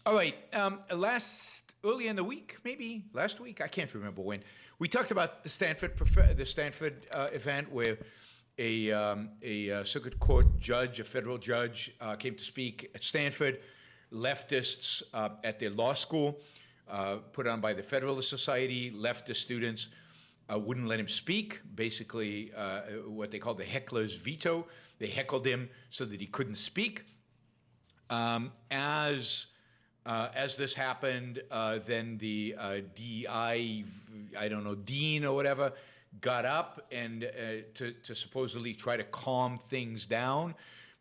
All right. Early in the week, maybe last week, I can't remember when, we talked about the Stanford event where a circuit court judge, a federal judge, came to speak at Stanford. Leftists at their law school, put on by the Federalist Society, leftist students wouldn't let him speak. Basically, what they call the heckler's veto. They heckled him so that he couldn't speak. As this happened, then the D.E.I, I don't know, dean or whatever, got up and to supposedly try to calm things down.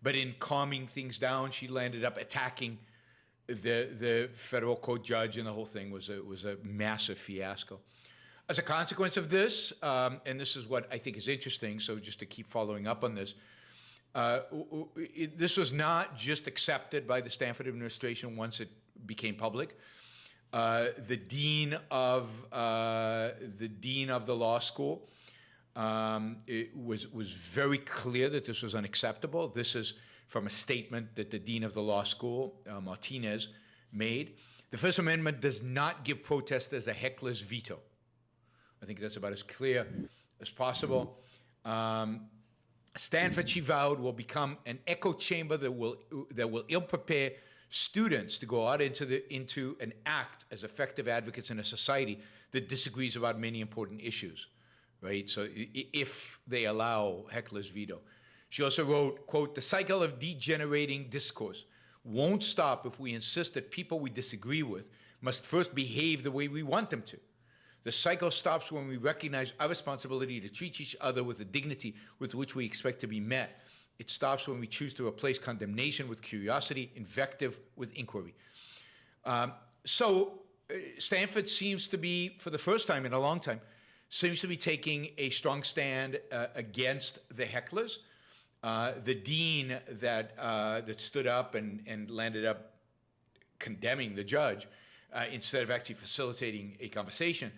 But in calming things down, she landed up attacking the federal court judge, and the whole thing was a massive fiasco. As a consequence of this, and this is what I think is interesting, so just to keep following up on this, this was not just accepted by the Stanford administration once it became public. The dean of the law school it was very clear that this was unacceptable. This is from a statement that the dean of the law school, Martinez, made. The First Amendment does not give protesters a heckler's veto. I think that's about as clear as possible. Stanford, she vowed, will become an echo chamber that will ill-prepare students to go out into and act as effective advocates in a society that disagrees about many important issues, right? So if they allow heckler's veto. She also wrote, quote, "The cycle of degenerating discourse won't stop if we insist that people we disagree with must first behave the way we want them to. The cycle stops when we recognize our responsibility to treat each other with the dignity with which we expect to be met. It stops when we choose to replace condemnation with curiosity, invective with inquiry." Stanford seems to be, for the first time in a long time, seems to be taking a strong stand against the hecklers. The dean that stood up and landed up condemning the judge, instead of actually facilitating a conversation,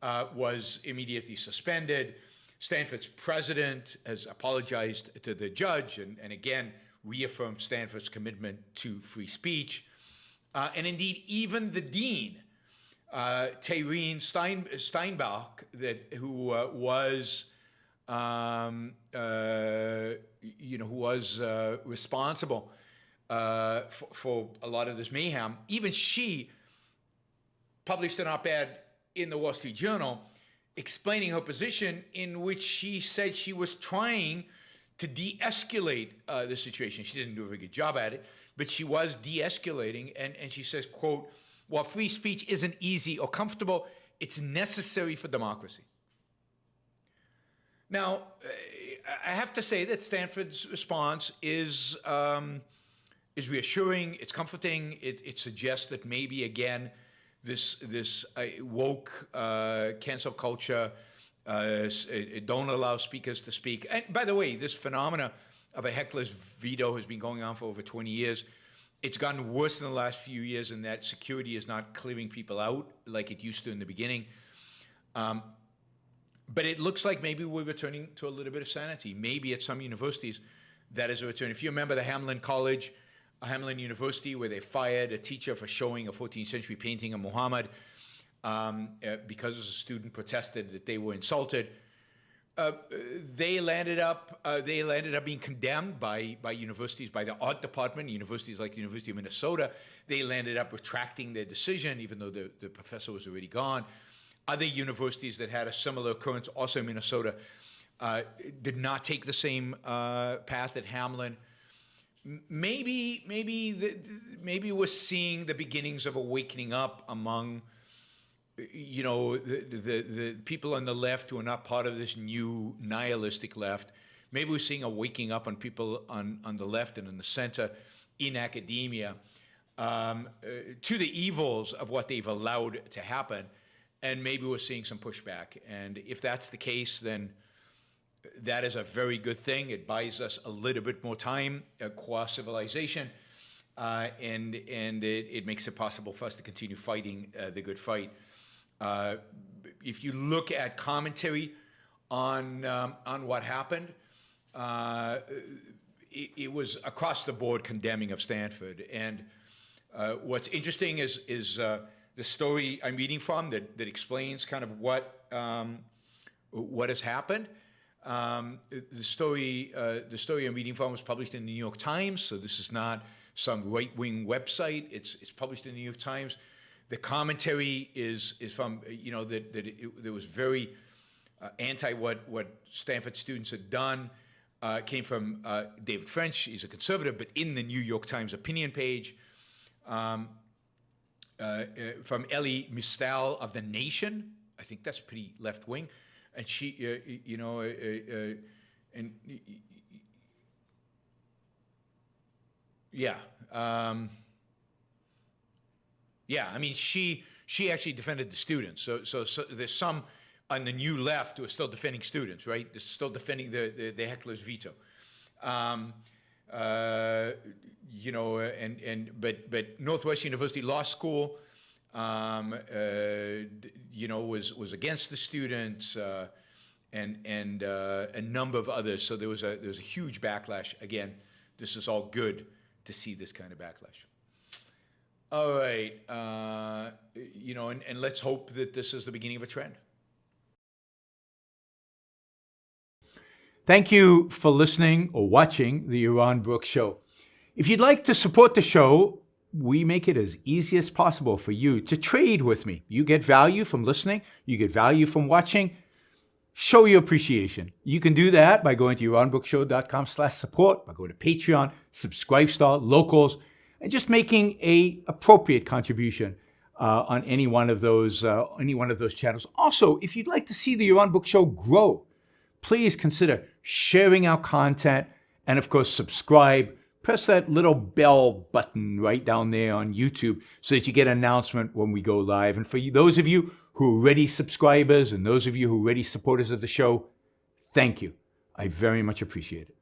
was immediately suspended. Stanford's president has apologized to the judge and again reaffirmed Stanford's commitment to free speech. And indeed, even the dean, Tareen Steinbach, who was responsible for a lot of this mayhem, even she published an op-ed in the Wall Street Journal explaining her position, in which she said she was trying to de-escalate the situation. She didn't do a very good job at it, but she was de-escalating, and she says, quote, "While free speech isn't easy or comfortable, it's necessary for democracy." Now, I have to say that Stanford's response is reassuring, it's comforting, it suggests that maybe, again, this woke cancel culture don't allow speakers to speak. And by the way, this phenomena of a heckler's veto has been going on for over 20 years. It's gotten worse in the last few years in that security is not clearing people out like it used to in the beginning. But it looks like maybe we're returning to a little bit of sanity. Maybe at some universities that is a return. If you remember the Hamlin University, where they fired a teacher for showing a 14th century painting of Muhammad because a student protested that they were insulted. They landed up being condemned by universities, by the art department. Universities like the University of Minnesota, they landed up retracting their decision, even though the professor was already gone. Other universities that had a similar occurrence, also in Minnesota, did not take the same path at Hamlin. Maybe we're seeing the beginnings of awakening up among, the people on the left who are not part of this new nihilistic left. Maybe we're seeing a waking up on people on the left and in the center in academia to the evils of what they've allowed to happen. And maybe we're seeing some pushback. And if that's the case, then that is a very good thing. It buys us a little bit more time, qua civilization, and it makes it possible for us to continue fighting the good fight. If you look at commentary on what happened, it was across the board condemning of Stanford. And What's interesting is the story I'm reading from that explains kind of what has happened. The story I'm reading from was published in the New York Times, so this is not some right-wing website. It's published in the New York Times. The commentary is from there was very anti what Stanford students had done. Came from David French. He's a conservative, but in the New York Times opinion page. From Ellie Mistal of The Nation. I think that's pretty left-wing. And she, I mean, she actually defended the students. So there's some on the new left who are still defending students, right? They're still defending the heckler's veto. But Northwestern University Law School, was against the students, and a number of others. So there was a huge backlash. Again, this is all good to see this kind of backlash. All right, and let's hope that this is the beginning of a trend. Thank you for listening or watching the Yaron Brook Show. If you'd like to support the show, we make it as easy as possible for you to trade with me. You get value from listening. You get value from watching. Show your appreciation. You can do that by going to yaronbrookshow.com/support, by going to Patreon, Subscribestar, Locals, and just making a appropriate contribution on any one of those channels. Also, if you'd like to see the Yaron Brook Show grow, please consider sharing our content and, of course, subscribe. Press that little bell button right down there on YouTube so that you get an announcement when we go live. And for those of you who are already subscribers and those of you who are already supporters of the show, thank you. I very much appreciate it.